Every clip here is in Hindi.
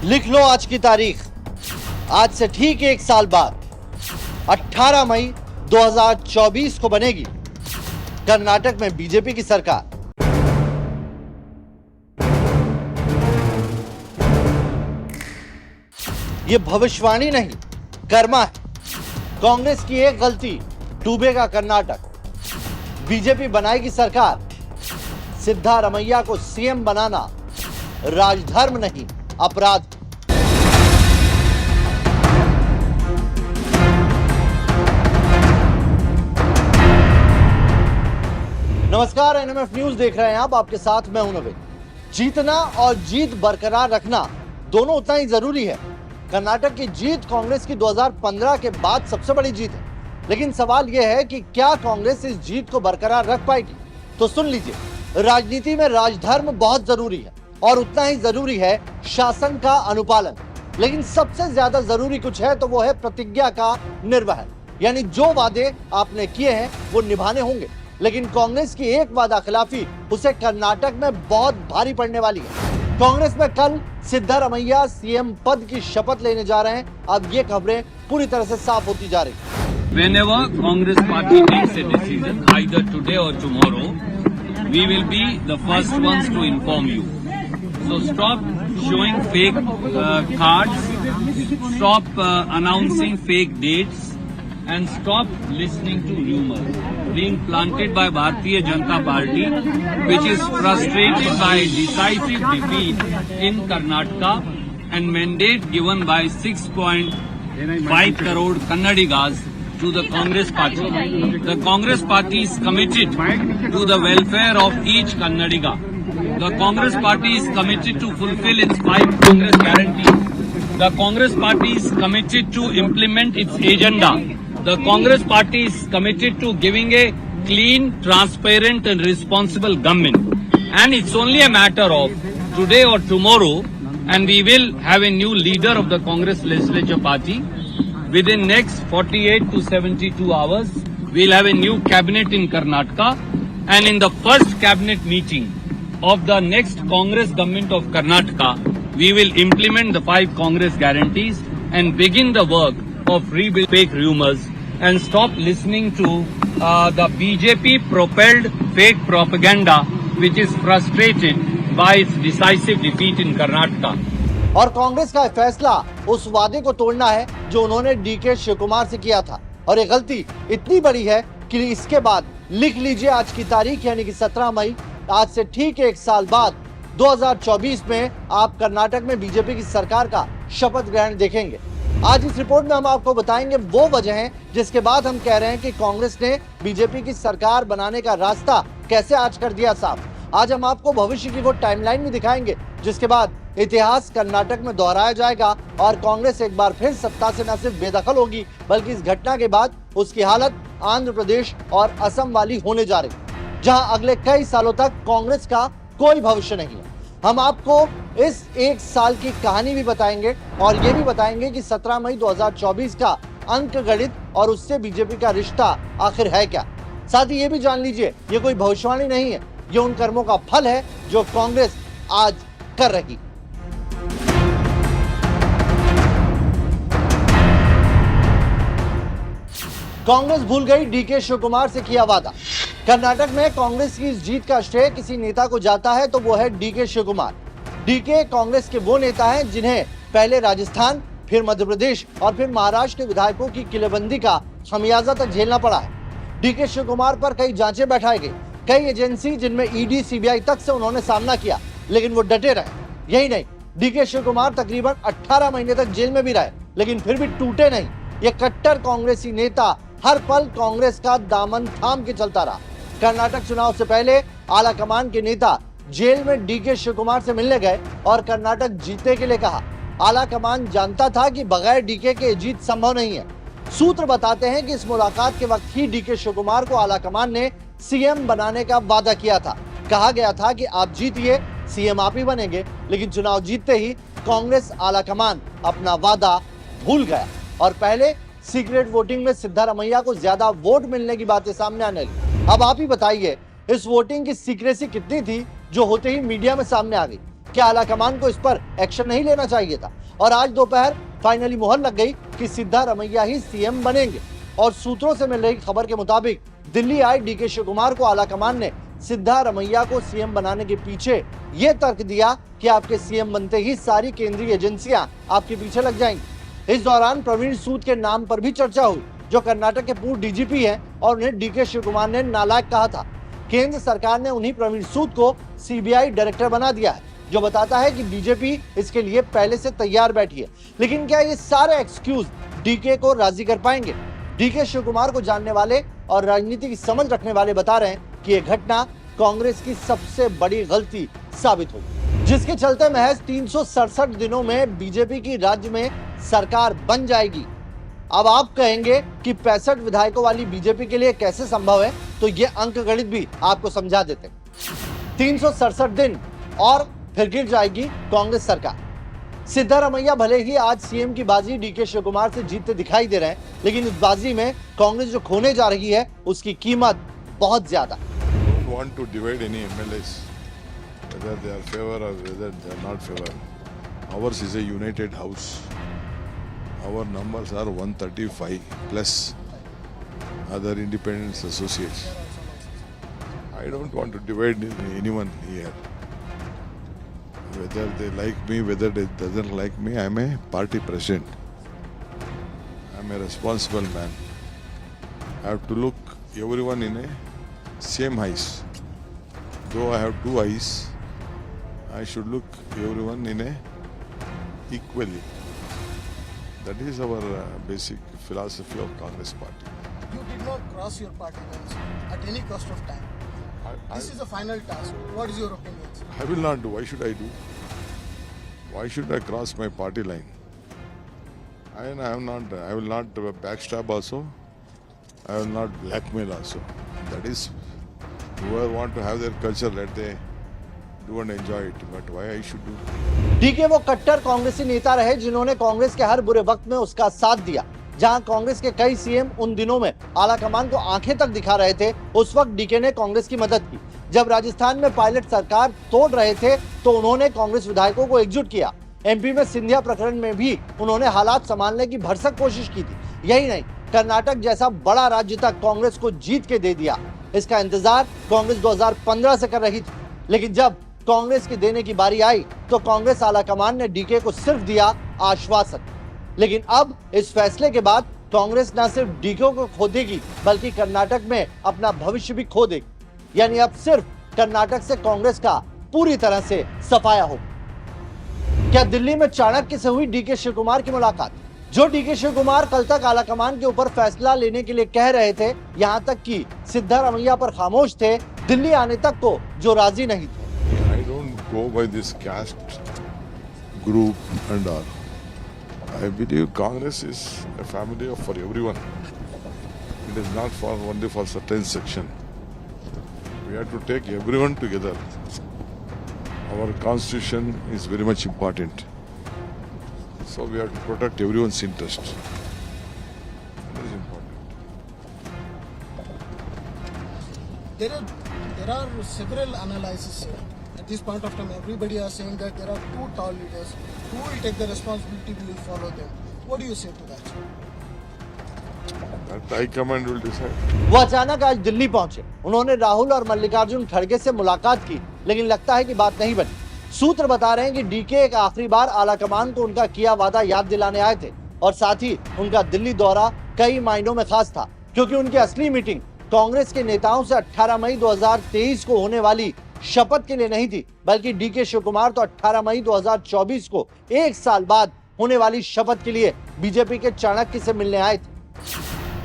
लिख लो आज की तारीख। आज से ठीक एक साल बाद 18 मई 2024 को बनेगी कर्नाटक में बीजेपी की सरकार। यह भविष्यवाणी नहीं, कर्मा है। कांग्रेस की एक गलती, डूबेगा कर्नाटक। बीजेपी बनाएगी सरकार। सिद्धारमैया को सीएम बनाना राजधर्म नहीं, अपराध। नमस्कार, एनएमएफ न्यूज देख रहे हैं आप। आपके साथ मैं हूं नवीन। जीतना और जीत बरकरार रखना दोनों उतना ही जरूरी है। कर्नाटक की जीत कांग्रेस की 2015 के बाद सबसे बड़ी जीत है, लेकिन सवाल यह है कि क्या कांग्रेस इस जीत को बरकरार रख पाएगी। तो सुन लीजिए, राजनीति में राजधर्म बहुत जरूरी है और उतना ही जरूरी है शासन का अनुपालन। लेकिन सबसे ज्यादा जरूरी कुछ है तो वो है प्रतिज्ञा का निर्वहन, यानी जो वादे आपने किए हैं वो निभाने होंगे। लेकिन कांग्रेस की एक वादा खिलाफी उसे कर्नाटक में बहुत भारी पड़ने वाली है। कांग्रेस में कल सिद्धारमैया सीएम पद की शपथ लेने जा रहे हैं। अब ये खबरें पूरी तरह से साफ होती जा रही हैं। Whenever Congress party takes a decision, either today or tomorrow, we will be the first ones to inform you. So stop showing fake cards, stop announcing fake dates, and stop listening to rumors being planted by Bharatiya Janata Party, which is frustrated by decisive defeat in Karnataka and mandate given by 6.5 crore Kannadigas to the Congress party. The Congress party is committed to the welfare of each Kannadiga. The Congress party is committed to fulfill its 5 Congress guarantees. The Congress party is committed to implement its agenda. The Congress party is committed to giving a clean, transparent and responsible government. And it's only a matter of today or tomorrow, and we will have a new leader of the Congress legislature party. Within next 48 to 72 hours, we'll have a new cabinet in Karnataka, and in the first cabinet meeting of the next Congress government of Karnataka, we will implement the 5 Congress guarantees and begin the work of rebuild fake rumors and stop listening to the BJP propelled fake propaganda which is frustrated by its decisive defeat in Karnataka. और कांग्रेस का फैसला उस वादे को तोड़ना है जो उन्होंने डीके शिवकुमार से किया था। और ये गलती इतनी बड़ी है कि इसके बाद लिख लीजिए आज की तारीख, यानी कि 17 मई, आज से ठीक एक साल बाद 2024 में आप कर्नाटक में बीजेपी की सरकार का शपथ ग्रहण देखेंगे। आज इस रिपोर्ट में हम आपको बताएंगे वो वजह जिसके बाद हम कह रहे हैं कि कांग्रेस ने बीजेपी की सरकार बनाने का रास्ता कैसे आज कर दिया साफ। आज हम आपको भविष्य की वो टाइमलाइन भी दिखाएंगे जिसके बाद इतिहास कर्नाटक में दोहराया जाएगा और कांग्रेस एक बार फिर सत्ता से न सिर्फ बेदखल होगी बल्कि इस घटना के बाद उसकी हालत आंध्र प्रदेश और असम वाली होने जा रही, जहां अगले कई सालों तक कांग्रेस का कोई भविष्य नहीं है। हम आपको इस एक साल की कहानी भी बताएंगे और ये भी बताएंगे कि 17 मई 2024 का अंक गणित और उससे बीजेपी का रिश्ता आखिर है क्या। साथ ही ये भी जान लीजिए, ये कोई भविष्यवाणी नहीं है, ये उन कर्मों का फल है जो कांग्रेस आज कर रही। कांग्रेस भूल गई डीके शिवकुमार से किया वादा। कर्नाटक में कांग्रेस की इस जीत का श्रेय किसी नेता को जाता है तो वो है डीके शिवकुमार। डीके कांग्रेस के वो नेता हैं जिन्हें पहले राजस्थान, फिर मध्य प्रदेश और फिर महाराष्ट्र के विधायकों की किलेबंदी का खमियाजा तक झेलना पड़ा है। डीके शिवकुमार पर कई जांचें बैठाई गई, कई एजेंसी जिनमें ईडी, सीबीआई तक से उन्होंने सामना किया, लेकिन वो डटे रहे। यही नहीं, डीके शिवकुमार तकरीबन 18 महीने तक जेल में भी रहे, लेकिन फिर भी टूटे नहीं। ये कट्टर कांग्रेसी नेता हर पल कांग्रेस का दामन थाम के चलता रहा। कर्नाटक चुनाव से पहले आला कमान के नेता जेल में डीके शिवकुमार से मिलने गए और कर्नाटक जीतने के लिए कहा। आला कमान जानता था कि बगैर डीके के जीत संभव नहीं है। सूत्र बताते हैं कि इस मुलाकात के वक्त ही डीके शिवकुमार को आला कमान ने सीएम बनाने का वादा किया था। कहा गया था कि आप जीतिए, सीएम आप ही बनेंगे, लेकिन चुनाव जीतते ही कांग्रेस आला कमान अपना वादा भूल गया और पहले सीक्रेट वोटिंग में सिद्धारमैया को ज्यादा वोट मिलने की बातें सामने आने लगी। अब आप ही बताइए, इस वोटिंग की सीक्रेसी कितनी थी जो होते ही मीडिया में सामने आ गई। क्या आलाकमान को इस पर एक्शन नहीं लेना चाहिए था? और आज दोपहर फाइनली मुहर लग गई कि सिद्धारमैया ही सीएम बनेंगे। और सूत्रों से मिल रही खबर के मुताबिक दिल्ली आए डीके शिवकुमार को आलाकमान ने सिद्धारमैया को सीएम बनाने के पीछे ये तर्क दिया कि आपके सीएम बनते ही सारी केंद्रीय एजेंसियां आपके पीछे लग जाएंगी। इस दौरान प्रवीण सूद के नाम पर भी चर्चा हुई, जो कर्नाटक के पूर्व डीजीपी हैं और उन्हें डीके शिवकुमार ने नालायक कहा था। केंद्र सरकार ने उन्हीं प्रवीण सूद को सीबीआई डायरेक्टर बना दिया है, जो बताता है कि बीजेपी इसके लिए पहले से तैयार बैठी है। लेकिन क्या ये सारे एक्सक्यूज डीके को राजी कर पाएंगे? डीके शिवकुमार को जानने वाले और राजनीति की समझ रखने वाले बता रहे हैं कि यह घटना कांग्रेस की सबसे बड़ी गलती साबित हुई, जिसके चलते महज 367 दिनों में बीजेपी की राज्य में सरकार बन जाएगी। अब आप कहेंगे कि 65 विधायकों वाली बीजेपी के लिए कैसे संभव है, तो ये अंकगणित भी आपको समझा देते हैं। 367 दिन और फिर गिर जाएगी कांग्रेस सरकार। सिद्धारमैया भले ही आज सीएम की बाजी डीके शिवकुमार से जीतते दिखाई दे रहे हैं, लेकिन इस बाजी में कांग्रेस जो खोने जा रही है उसकी कीमत बहुत ज्यादा। Want to divide any MLAs, whether they are favor or whether they are not favor. Ours is a united house. Our numbers are 135 plus other independent associates. I don't want to divide anyone here. Whether they like me, whether they doesn't like me, I am a party president. I am a responsible man. I have to look everyone in a same eyes. Though I have two eyes, I should look everyone in a equally. That is our basic philosophy of Congress Party. You did not cross your party lines at any cost of time. This is the final task. What is your opinion? I will not do. Why should I do? Why should I cross my party line? I am not. I will not backstab also. I will not blackmail also. That is, whoever want to have their culture, let they do and enjoy it. But why I should do? DK वो कट्टर कांग्रेसी नेता रहे जिन्होंने कांग्रेस के हर बुरे वक्त में उसका साथ दिया। जहां कांग्रेस के कई सीएम उन दिनों में आलाकमान को आंखें तक दिखा रहे थे, उस वक्त डीके ने कांग्रेस की मदद की। जब राजस्थान में पायलट सरकार तोड़ रहे थे तो उन्होंने कांग्रेस विधायकों को एकजुट किया। एमपी में सिंधिया प्रकरण में भी उन्होंने हालात संभालने की भरसक कोशिश की थी। यही नहीं, कर्नाटक जैसा बड़ा राज्य तक कांग्रेस को जीत के दे दिया। इसका इंतजार कांग्रेस 2015 से कर रही थी, लेकिन जब कांग्रेस की देने की बारी आई तो कांग्रेस आलाकमान ने डीके को सिर्फ दिया आश्वासन। लेकिन अब इस फैसले के बाद कांग्रेस न सिर्फ डीके को खो देगी, बल्कि कर्नाटक में अपना भविष्य भी खो देगी। यानी अब सिर्फ कर्नाटक से कांग्रेस का पूरी तरह से सफाया हो। क्या दिल्ली में चाणक्य से हुई डीके शिवकुमार की मुलाकात? जो डीके शिवकुमार कल तक आलाकमान के ऊपर फैसला लेने के लिए कह रहे थे, यहां तक कि सिद्धारमैया पर खामोश थे, दिल्ली आने तक को जो राजी नहीं थे। I don't go by this caste group and all. I believe Congress is a family for everyone. It is not for only for certain section. We have to take everyone together. Our constitution is very much important. So we have to protect everyone's interest. That is important. There are several analyses here. At this point of time, everybody are saying that there are two tall leaders. Who will take the responsibility? We will follow them. What do you say to that? That High Command will decide. वो अचानक आज दिल्ली पहुंचे। उन्होंने राहुल और मल्लिकार्जुन खड़गे से मुलाकात की, लेकिन लगता है कि बात नहीं बनी। सूत्र बता रहे हैं कि डीके एक आखिरी बार आलाकमान को उनका किया वादा याद दिलाने आए थे और साथ ही उनका दिल्ली दौरा कई मायनों में खास था, क्योंकि उनकी असली मीटिंग कांग्रेस के नेताओं से 18 मई 2023 को होने वाली शपथ के लिए नहीं थी, बल्कि डीके शिवकुमार तो 18 मई 2024 को एक साल बाद होने वाली शपथ के लिए बीजेपी के चाणक्य से मिलने आए थे।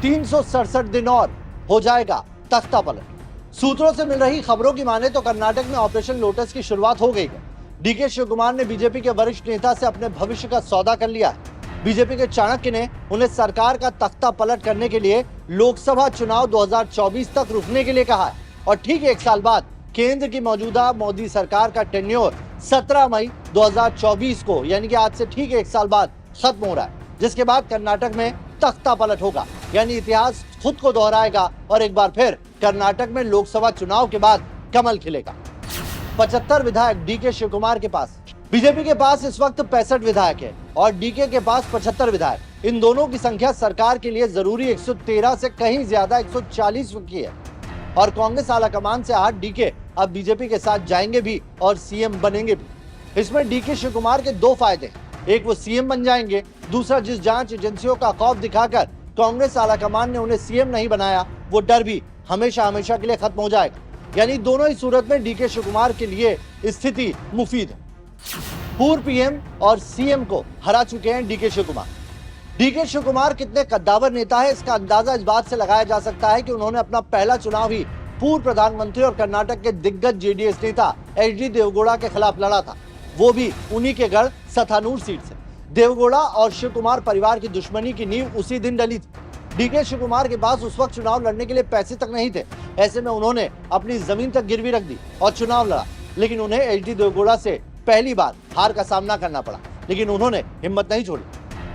367 दिन और हो जाएगा तख्ता पलट। सूत्रों से मिल रही खबरों की माने तो कर्नाटक में ऑपरेशन लोटस की शुरुआत हो गई है। डीके शिवकुमार ने बीजेपी के वरिष्ठ नेता से अपने भविष्य का सौदा कर लिया है। बीजेपी के चाणक्य ने उन्हें सरकार का तख्ता पलट करने के लिए लोकसभा चुनाव 2024 तक रुकने के लिए कहा है और ठीक एक साल बाद केंद्र की मौजूदा मोदी सरकार का टेन्योर 17 मई 2024 को, यानी कि आज से ठीक एक साल बाद खत्म हो रहा है, जिसके बाद कर्नाटक में तख्ता पलट होगा। यानी इतिहास खुद को दोहराएगा और एक बार फिर कर्नाटक में लोकसभा चुनाव के बाद कमल खिलेगा। 75 विधायक डीके शिव कुमार के पास। बीजेपी के पास इस वक्त 65 विधायक है और डीके के पास 75 विधायक। इन दोनों की संख्या सरकार के लिए जरूरी 113 से कहीं ज्यादा 140 की है। और कांग्रेस आलाकमान से हाथ डीके अब बीजेपी के साथ जाएंगे भी और सीएम बनेंगे भी। इसमें डीके शिव कुमार के दो फायदे, एक वो सीएम बन जाएंगे, दूसरा जिस जांच एजेंसियों का खौफ दिखाकर कांग्रेस आलाकमान ने उन्हें सीएम नहीं बनाया, वो डर भी हमेशा हमेशा के लिए खत्म हो जाएगा। यानी दोनों ही सूरत में डीके शिव कुमार के लिए स्थिति मुफीद है। पूर्व पीएम और सीएम को हरा चुके हैं डीके शिव कुमार। डीके शिव कुमार कितने कद्दावर नेता है, इसका अंदाजा इस बात से लगाया जा सकता है कि उन्होंने अपना पहला चुनाव ही पूर्व प्रधानमंत्री और कर्नाटक के दिग्गज जेडीएस नेता एचडी देवगौड़ा के खिलाफ लड़ा था, वो भी उन्हीं के गढ़ सथानूर सीट से। देवगौड़ा और शिव कुमार परिवार की दुश्मनी की नींव उसी दिन डली थी। डीके शिव कुमार के पास उस वक्त चुनाव लड़ने के लिए पैसे तक नहीं थे, ऐसे में उन्होंने अपनी जमीन तक गिरवी रख दी और चुनाव लड़ा। लेकिन उन्हें एचडी देवगौड़ा से पहली बार हार का सामना करना पड़ा, लेकिन उन्होंने हिम्मत नहीं छोड़ी।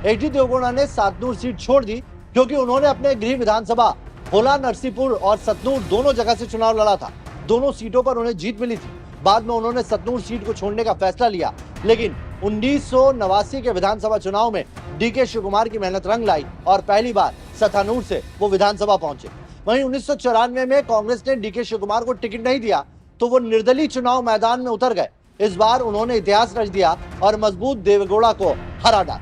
एचडी देवगौड़ा ने सतनूर सीट छोड़ दी क्योंकि उन्होंने अपने गृह विधानसभा होला नरसिंहपुर और सतनूर दोनों जगह से चुनाव लड़ा था। दोनों सीटों पर उन्हें जीत मिली थी। बाद में उन्होंने सतनूर सीट को छोड़ने का फैसला लिया, लेकिन 1989 के विधानसभा चुनाव में डीके शिव कुमार की मेहनत रंग लाई और पहली बार सथानूर से वो विधानसभा पहुंचे। वहीं 1994 में कांग्रेस ने डीके शिव कुमार को टिकट नहीं दिया तो वो निर्दलीय चुनाव मैदान में उतर गए। इस बार उन्होंने इतिहास रच दिया और मजबूत देवगौड़ा को हरा डाला।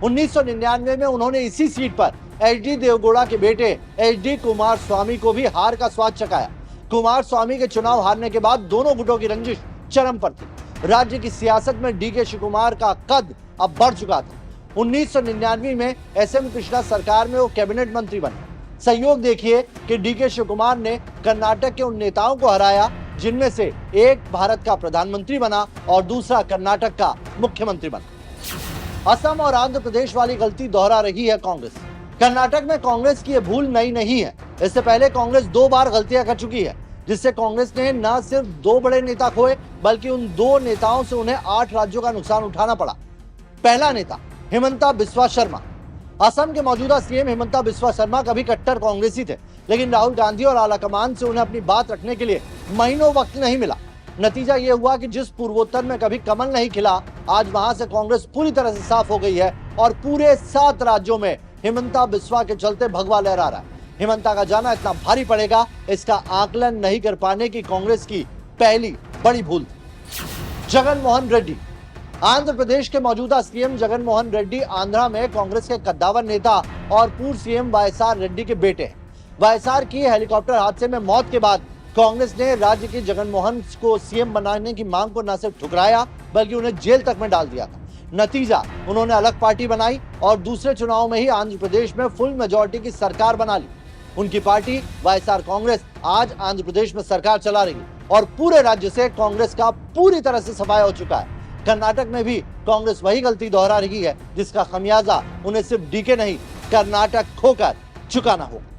1999 में उन्होंने इसी सीट पर एचडी देवगौड़ा के बेटे एचडी कुमार स्वामी को भी हार का स्वाद चखाया। कुमार स्वामी के चुनाव हारने के बाद दोनों गुटों की रंजिश चरम पर थी। राज्य की सियासत में डीके शिव कुमार का कद अब बढ़ चुका था। 1999 में एसएम कृष्णा सरकार में वो कैबिनेट मंत्री बने। सहयोग देखिए कि डीके शिव कुमार ने कर्नाटक के उन नेताओं को हराया जिनमें से एक भारत का प्रधानमंत्री बना और दूसरा कर्नाटक का मुख्यमंत्री बना। असम और आंध्र प्रदेश वाली गलती दोहरा रही है कांग्रेस। कर्नाटक में कांग्रेस की यह भूल नई नहीं है। इससे पहले कांग्रेस 2 बार गलतियां कर चुकी है, जिससे कांग्रेस ने न सिर्फ 2 बड़े नेता खोए बल्कि उन 2 नेताओं से उन्हें 8 राज्यों का नुकसान उठाना पड़ा। पहला नेता हिमंता बिस्वा शर्मा। असम के मौजूदा सीएम हिमंता बिस्वा शर्मा कभी कट्टर कांग्रेसी थे, लेकिन राहुल गांधी और आलाकमान से उन्हें अपनी बात रखने के लिए महीनों वक्त नहीं मिला। नतीजा यह हुआ कि जिस पूर्वोत्तर में कभी कमल नहीं खिला, आज वहां से कांग्रेस पूरी तरह से साफ हो गई है और पूरे 7 राज्यों में हिमंता बिस्वा के चलते भगवा लहरा रहा है। हिमंता का जाना इतना भारी पड़ेगा, इसका आकलन नहीं कर पाने की कांग्रेस की पहली बड़ी भूल। जगन मोहन रेड्डी। आंध्र प्रदेश के मौजूदा सीएम जगन मोहन रेड्डी आंध्रा में कांग्रेस के कद्दावर नेता और पूर्व सीएम वाईएसआर रेड्डी के बेटे हैं। वाईएसआर की हेलीकॉप्टर हादसे में मौत के बाद कांग्रेस ने राज्य के जगन मोहन को सीएम बनाने की मांग को न सिर्फ ठुकराया बल्कि उन्हें जेल तक में डाल दिया था। नतीजा, उन्होंने अलग पार्टी बनाई और दूसरे चुनाव में ही आंध्र प्रदेश में फुल मेजॉरिटी की सरकार बना ली। उनकी पार्टी वाईएसआर कांग्रेस आज आंध्र प्रदेश में सरकार चला रही है और पूरे राज्य से कांग्रेस का पूरी तरह से सफाया हो चुका है। कर्नाटक में भी कांग्रेस वही गलती दोहरा रही है जिसका खमियाजा उन्हें सिर्फ डीके नहीं कर्नाटक खोकर चुकाना होगा।